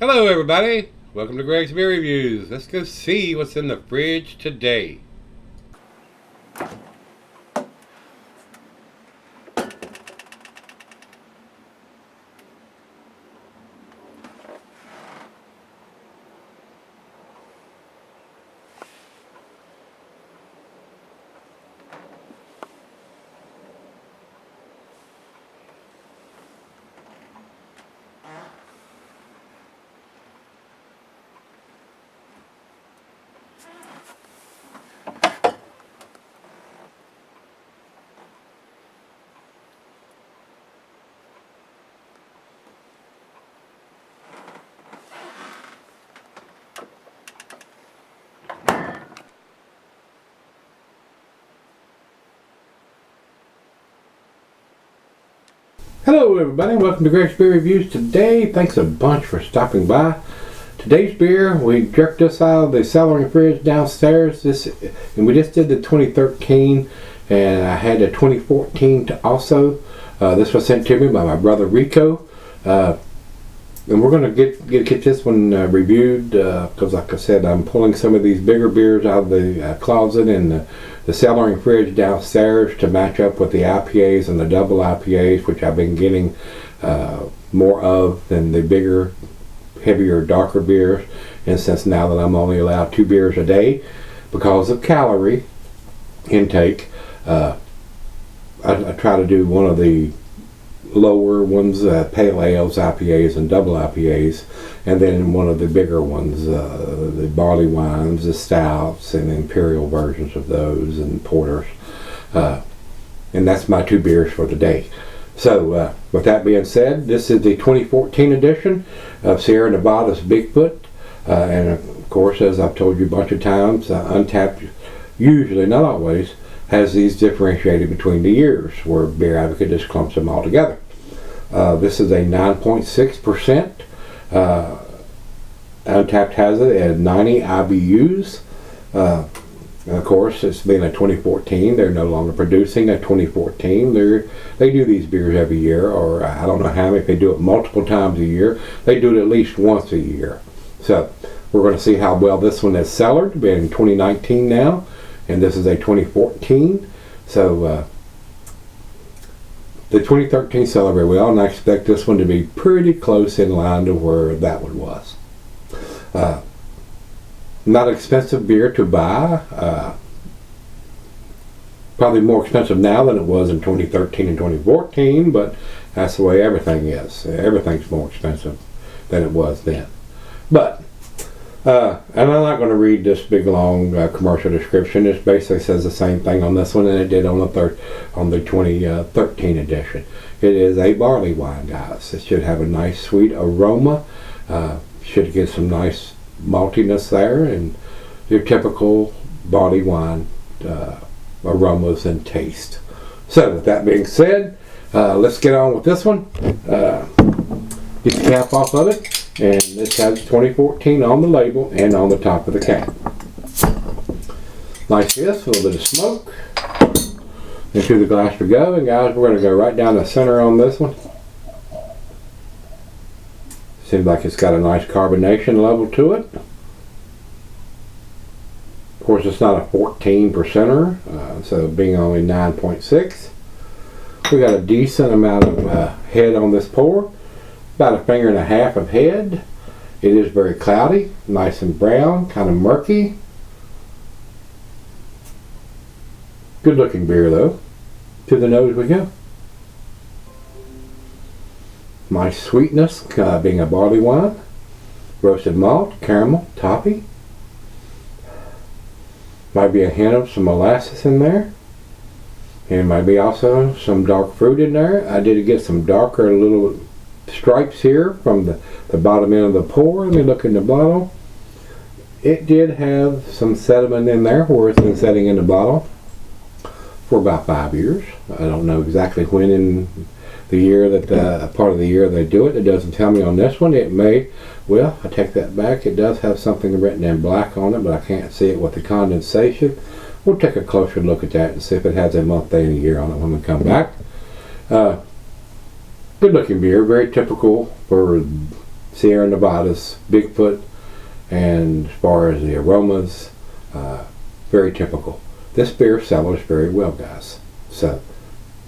Hello everybody, welcome to Gregsbeerreviews. Let's go see what's in the fridge today. Hello everybody, welcome to Gregsbeerreviews today. Thanks a bunch for stopping by. Today's beer, we jerked this out of the cellar and fridge downstairs. And we just did the 2013, and I had the 2014 to also. This was sent to me by my brother Rico. And we're going to get this one reviewed because, like I said, I'm pulling some of these bigger beers out of the closet and the cellar and fridge downstairs to match up with the IPAs and the double IPAs, which I've been getting more of than the bigger, heavier, darker beers. And since now that I'm only allowed 2 beers a day because of calorie intake, I try to do one of the lower ones, pale ales, IPAs, and double IPAs, and then one of the bigger ones, the barley wines, the stouts, and imperial versions of those, and porters. And that's my 2 beers for the day. So, with that being said, this is the 2014 edition of Sierra Nevada's Bigfoot. And of course, as I've told you a bunch of times, Untapped, usually, not always, has these differentiated between the years, where Beer Advocate just clumps them all together. This is a 9.6%. Untapped has it at 90 IBUs. And of course, it's been a 2014. They're no longer producing a 2014. They do these beers every year, or I don't know how many. If they do it multiple times a year, they do it at least once a year. So we're going to see how well this one is cellared. We're in 2019 now, and this is a 2014. So the 2013 cellar very well, and I expect this one to be pretty close in line to where that one was. Not expensive beer to buy. Probably more expensive now than it was in 2013 and 2014, but that's the way everything is. Everything's more expensive than it was then. But and I'm not going to read this big long commercial description. It basically says the same thing on this one and it did on the 2013 edition. It is a barley wine, guys. It should have a nice sweet aroma. Should get some nice maltiness there and your typical barley wine aromas and taste. So with that being said, let's get on with this one. Get the cap off of it. And this has 2014 on the label and on the top of the cap. Like this, a little bit of smoke. Into the glass we go. And guys, we're going to go right down the center on this one. Seems like it's got a nice carbonation level to it. Of course, it's not a 14%er, so being only 9.6. We got a decent amount of head on this pour. About a finger and a half of head. It is very cloudy, nice and brown, kind of murky. Good looking beer though. To the nose we go. Nice sweetness, being a barley wine. Roasted malt, caramel, toffee. Might be a hint of some molasses in there. And might be also some dark fruit in there. I did get some darker little stripes here from the bottom end of the pour. Let me look in the bottle. It did have some sediment in there where it's been sitting in the bottle for about 5 years. I don't know exactly when in the year that part of the year they do it. It doesn't tell me on this one. It may, well, I take that back. It does have something written in black on it, but I can't see it with the condensation. We'll take a closer look at that and see if it has a month, day, and a year on it when we come back. Good looking beer, very typical for Sierra Nevadas, Bigfoot, and as far as the aromas, very typical. This beer sellers very well, guys. So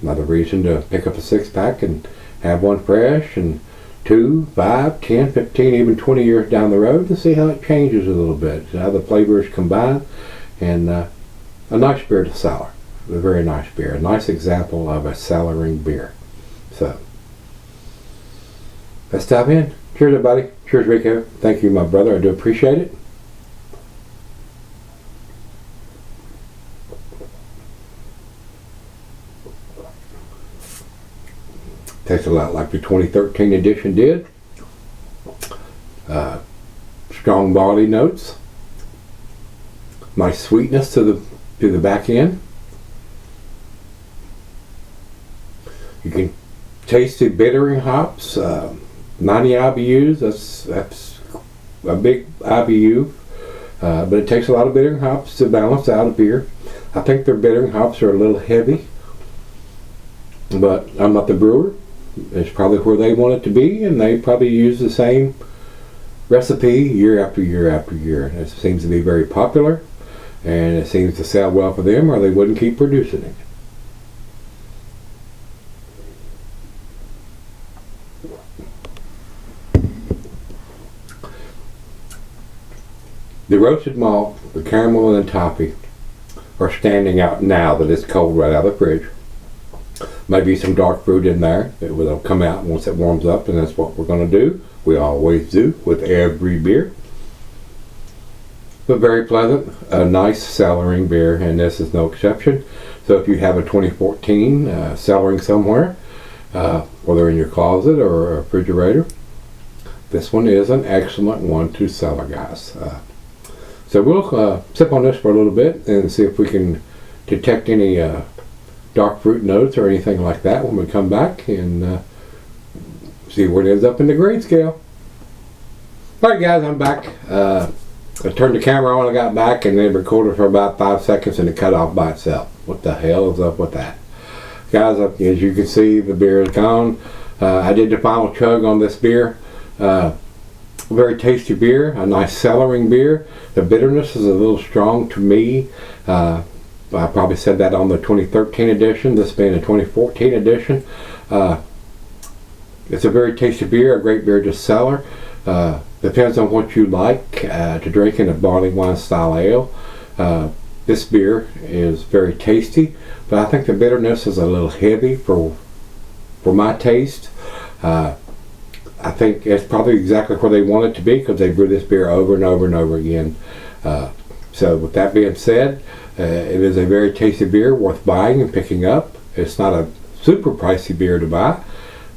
another reason to pick up a 6-pack and have one fresh, and 2, 5, 10, 15, even 20 years down the road, to see how it changes a little bit, how the flavors combine, and a nice beer to cellar. A very nice beer, a nice example of a cellaring beer. So let's dive in. Cheers, everybody. Cheers, Rico. Thank you, my brother. I do appreciate it. Tastes a lot like the 2013 edition did. Strong body notes. Nice sweetness to the back end. You can taste the bittering hops. 90 IBUs. That's a big IBU, but it takes a lot of bittering hops to balance out a beer. I think their bittering hops are a little heavy, but I'm not the brewer. It's probably where they want it to be, and they probably use the same recipe year after year after year. It seems to be very popular, and it seems to sell well for them, or they wouldn't keep producing it. The roasted malt, the caramel, and the toffee are standing out now that it's cold right out of the fridge. Maybe some dark fruit in there. It will come out once it warms up, and that's what we're going to do. We always do with every beer. But very pleasant, a nice cellaring beer, and this is no exception. So if you have a 2014 cellaring somewhere, whether in your closet or a refrigerator, this one is an excellent one to cellar, guys. So we'll sip on this for a little bit and see if we can detect any dark fruit notes or anything like that when we come back, and see where it ends up in the grade scale. Alright, guys, I'm back. I turned the camera on, I got back, and then recorded for about 5 seconds, and it cut off by itself. What the hell is up with that? Guys, as you can see, the beer is gone. I did the final chug on this beer. Very tasty beer, a nice cellaring beer. The bitterness is a little strong to me. I probably said that on the 2013 edition, this being a 2014 edition. It's a very tasty beer, a great beer to cellar. Depends on what you like to drink in a barley wine style ale. This beer is very tasty, but I think the bitterness is a little heavy for my taste. I think it's probably exactly where they want it to be, because they brew this beer over and over and over again. So with that being said, it is a very tasty beer worth buying and picking up. It's not a super pricey beer to buy,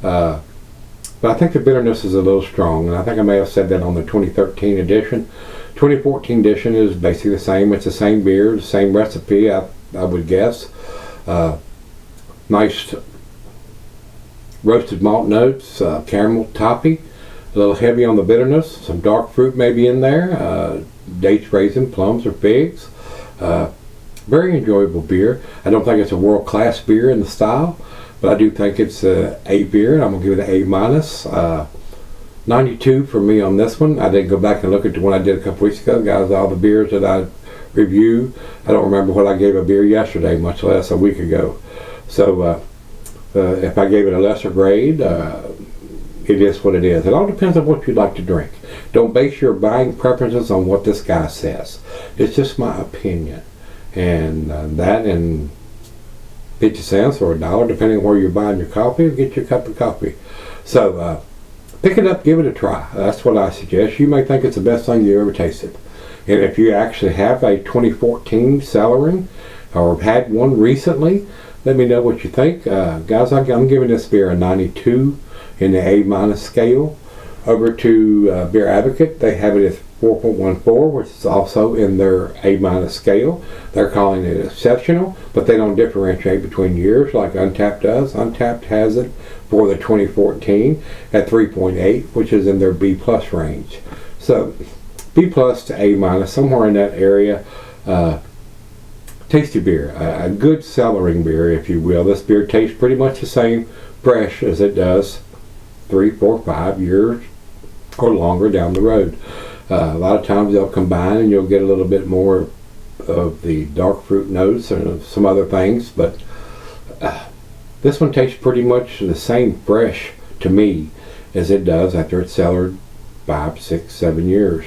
but I think the bitterness is a little strong, and I think I may have said that on the 2013 edition. 2014 edition is basically the same. It's the same beer, the same recipe, I would guess. Nice roasted malt notes, caramel toffee, a little heavy on the bitterness, some dark fruit maybe in there, dates, raisin, plums, or figs. Very enjoyable beer. I don't think it's a world-class beer in the style, but I do think it's a A beer, and I'm going to give it an A-. 92 for me on this one. I didn't go back and look at the one I did a couple weeks ago. Guys, all the beers that I reviewed, I don't remember what I gave a beer yesterday, much less a week ago. So if I gave it a lesser grade, it is what it is. It all depends on what you like to drink. Don't base your buying preferences on what this guy says. It's just my opinion. And that and 50 cents or $1, depending on where you're buying your coffee, get your cup of coffee. So pick it up, give it a try. That's what I suggest. You may think it's the best thing you ever tasted. And if you actually have a 2014 cellaring or had one recently, let me know what you think. Guys, I'm giving this beer a 92 in the A- scale. Over to Beer Advocate, they have it at 4.14, which is also in their A- scale. They're calling it exceptional, but they don't differentiate between years like Untapped does. Untapped has it for the 2014 at 3.8, which is in their B+ range. So B+ to A-, somewhere in that area. Tasty beer, a good cellaring beer, if you will. This beer tastes pretty much the same fresh as it does 3, 4, 5 years or longer down the road. A lot of times they'll combine and you'll get a little bit more of the dark fruit notes and some other things, but this one tastes pretty much the same fresh to me as it does after it's cellared 5, 6, 7 years.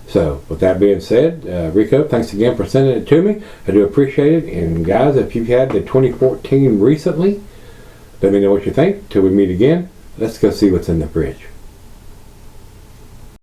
So with that being said, Rico, thanks again for sending it to me. I do appreciate it. And guys, if you've had the 2014 recently, let me know what you think. Till we meet again, let's go see what's in the fridge.